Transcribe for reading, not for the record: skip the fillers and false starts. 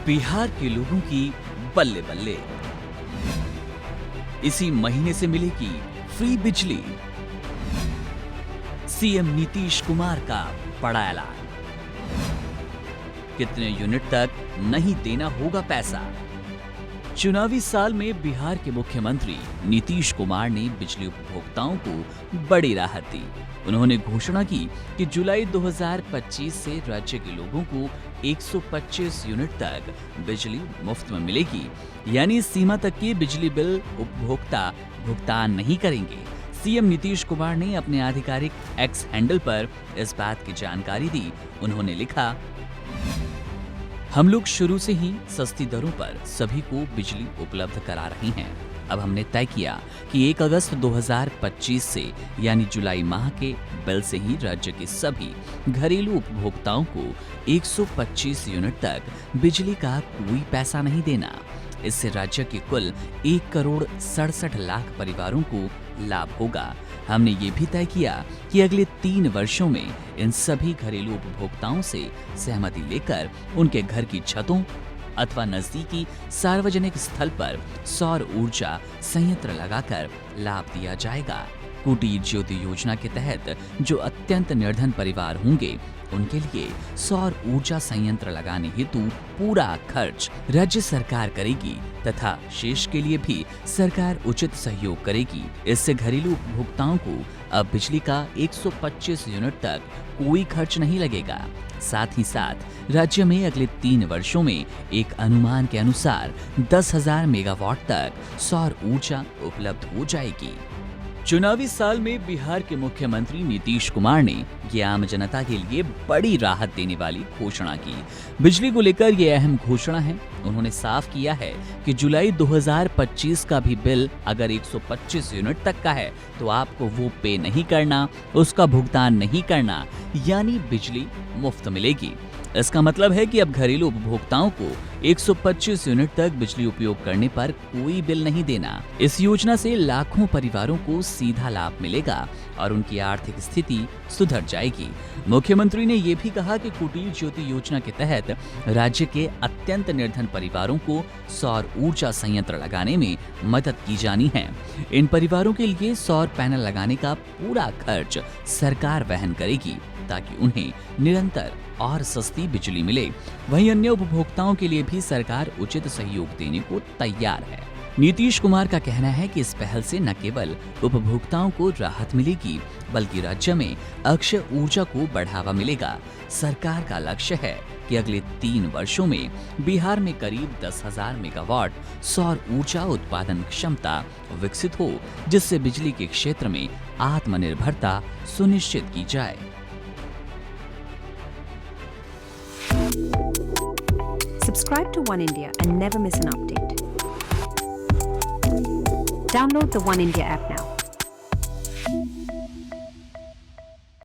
बिहार के लोगों की बल्ले बल्ले। इसी महीने से मिलेगी फ्री बिजली। सीएम नीतीश कुमार का बड़ा ऐलान। कितने यूनिट तक नहीं देना होगा पैसा। चुनावी साल में बिहार के मुख्यमंत्री नीतीश कुमार ने बिजली उपभोक्ताओं को बड़ी राहत दी। उन्होंने घोषणा की कि जुलाई 2025 से राज्य के लोगों को 125 यूनिट तक बिजली मुफ्त में मिलेगी, यानी इस सीमा तक की बिजली बिल उपभोक्ता भुगतान नहीं करेंगे। सीएम नीतीश कुमार ने अपने आधिकारिक एक्स हैंडल पर इस बात की जानकारी दी। उन्होंने लिखा, हम लोग शुरू से ही सस्ती दरों पर सभी को बिजली उपलब्ध करा रहे हैं। अब हमने तय किया कि 1 अगस्त 2025 से यानी जुलाई माह के बिल से ही राज्य के सभी घरेलू उपभोक्ताओं को 125 यूनिट तक बिजली का कोई पैसा नहीं देना। इससे राज्य के कुल 1,67 लाख परिवारों को लाभ होगा। हमने ये भी तय किया कि अगले 3 वर्षों में इन सभी घरेलू उपभोक्ताओं से सहमति लेकर उनके घर की छतों अथवा नजदीकी सार्वजनिक स्थल पर सौर ऊर्जा संयंत्र लगाकर लाभ दिया जाएगा। कुटीर ज्योति योजना के तहत जो अत्यंत निर्धन परिवार होंगे, उनके लिए सौर ऊर्जा संयंत्र लगाने हेतु पूरा खर्च राज्य सरकार करेगी तथा शेष के लिए भी सरकार उचित सहयोग करेगी। इससे घरेलू उपभोक्ताओं को अब बिजली का 125 यूनिट तक कोई खर्च नहीं लगेगा। साथ ही साथ राज्य में अगले 3 वर्षों में एक अनुमान के अनुसार 10,000 मेगावाट तक सौर ऊर्जा उपलब्ध हो जाएगी। चुनावी साल में बिहार के मुख्यमंत्री नीतीश कुमार ने ये आम जनता के लिए बड़ी राहत देने वाली घोषणा की। बिजली को लेकर ये अहम घोषणा है। उन्होंने साफ किया है कि जुलाई 2025 का भी बिल अगर 125 यूनिट तक का है तो आपको वो पे नहीं करना, उसका भुगतान नहीं करना, यानी बिजली मुफ्त मिलेगी। इसका मतलब है कि अब घरेलू उपभोक्ताओं को 125 यूनिट तक बिजली उपयोग करने पर कोई बिल नहीं देना। इस योजना से लाखों परिवारों को सीधा लाभ मिलेगा और उनकी आर्थिक स्थिति सुधर जाएगी। मुख्यमंत्री ने ये भी कहा कि कुटीर ज्योति योजना के तहत राज्य के अत्यंत निर्धन परिवारों को सौर ऊर्जा संयंत्र लगाने में मदद की जानी है। इन परिवारों के लिए सौर पैनल लगाने का पूरा खर्च सरकार वहन करेगी ताकि उन्हें निरंतर और सस्ती बिजली मिले। वहीं अन्य उपभोक्ताओं के लिए भी सरकार उचित सहयोग देने को तैयार है। नीतीश कुमार का कहना है कि इस पहल से न केवल उपभोक्ताओं को राहत मिलेगी बल्कि राज्य में अक्षय ऊर्जा को बढ़ावा मिलेगा। सरकार का लक्ष्य है कि अगले 3 वर्षों में बिहार में करीब 10,000 मेगावाट सौर ऊर्जा उत्पादन क्षमता विकसित हो, जिससे बिजली के क्षेत्र में आत्मनिर्भरता सुनिश्चित की जाए। Subscribe to One India and never miss an update. Download the One India app now.